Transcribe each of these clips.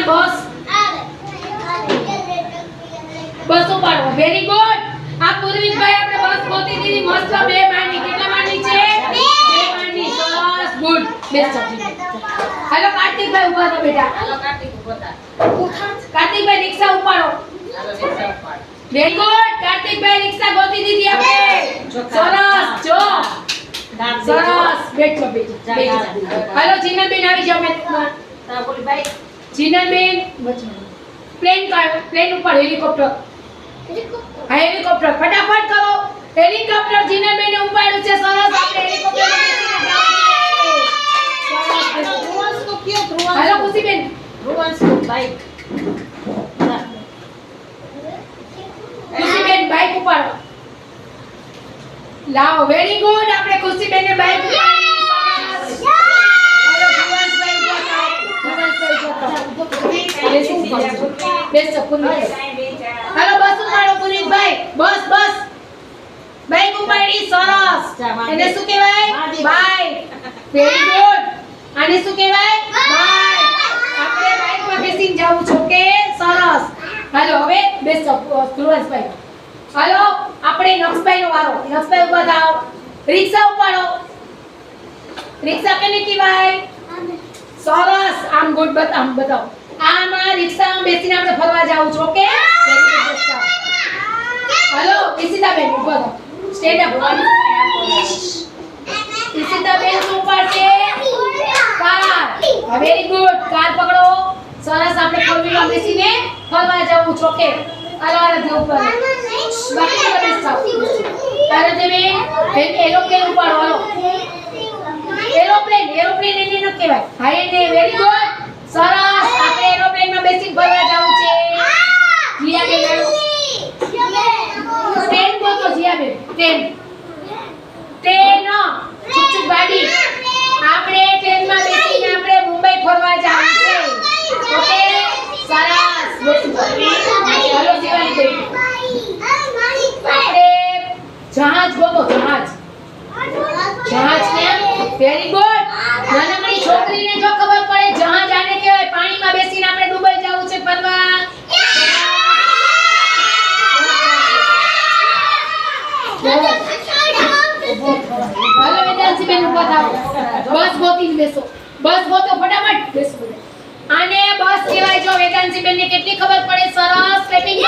બસ બસ ઉપાડો very good આ પૂર્વિકભાઈ આપણે બસ ગોતી દીધી મસ્ત બે માંડની કેટલા માંડની છે બે માંડની સરસ ગુડ બેસ્ટ હેલો કાર્તિકભાઈ ઉભા થા બેટા હેલો કાર્તિક ઉભા થા કાર્તિકભાઈ રિક્ષા ઉપાડો હેલો રિક્ષા ઉપાડ વેરી ગુડ કાર્તિકભાઈ રિક્ષા ગોતી દીધી આપણે સરસ જો સરસ બેઠો હેલો જીનલબેન આવી જાવ મેં તા બોલી ભાઈ જીનલબેન પ્લેન ઉપર હેલિકોપ્ટર હા હેલિકોપ્ટર ફટાફટ કરો હેલિકોપ્ટર જીનલબેન ને ઉપાડ્યું છે સરસ આપણે હેલિકોપ્ટર માં બેસીને ધ્રુવંશ નો કયો ધ્રુવંશ હેલો ખુશીબેન ધ્રુવંશ નો બાઈક ખુશીબેન બાઈક ઉપાડો લાવો વેરી ગુડ આપણે ખુશીબેન ને બાઈક ઉપાડી સરસ હેલો ધ્રુવંશભાઈ ઉભા થાઓ ધ્રુવંશભાઈ બેસ પુનિત હેલો બસ ઉપાડો પુનિતભાઈ બસ બસ બાઈક ઉપાડી સરસ એને શું કહેવાય બાઈક વેરી ગુડ આને શું કહેવાય બાઈક આપણે બાઈક માં બેસીને જાવું છો કે સરસ હેલો હવે બેસ ધ્રુવંશભાઈ હેલો આપણે નક્ષભાઈ નો વારો નક્ષભાઈ ઉભા થાઓ રિક્ષા ઉપાડો રિક્ષા કેને કહેવાય સરસ આમ ગુડ બતાવો આમાં રિક્ષામાં બેસીને આપણે ફરવા જાવું છો ઓકે હેલો ઈશિતાબેન ઉભા થાઓ સ્ટેન્ડ અપ ઈશિતાબેન શું પાડશે કાર વેરી ગુડ કાર પકડો સરસ આપણે ફોર વ્હીલમાં બેસીને ફરવા જાવું છો ઓકે હાલો આરાધ્ય ઉપર બાકી તમે સાવ આરાધ્યબેન એરોપ્લેન ઉપાડો હાલો એરોપ્લેન એને ન કહેવાય હા એને વેરી ગુડ સરસ આપણે એરોપ્લેનમાં બેસીને ફરવા જાવું છે જીયાબેન ટ્રેન બોલો જીયાબેન ટ્રેન ચુક ગાડી આપણે ટ્રેનમાં બેસીને આપણે મુંબઈ ફરવા જાવું છે ઓકે સરસ હાલો જીવાની આપણે જહાજ બોલો જહાજ કેમ વેરી ગુડ નાનકડી છોકરીને જો ખબર પડે જહાજ આને કહેવાય પાણીમાં બેસીને આપણે દુબઈ જવું છે ફરવા હાલો વેદાંશીબેન ઉભા થાઓ બસ ગોતીને બેસો બસ ગોતો ફટાફટ બેસો આને બસ કહેવાય જો વેદાંશીબેન ને કેટલી ખબર પડે સરસ ક્લેપિંગ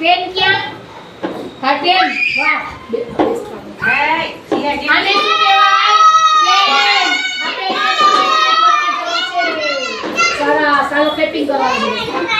ट्रेन क्या हाँ ट्रेन वाह आने से केवाय ट्रेन આપણે સારા સારો ક્લેપિંગ કરવાનું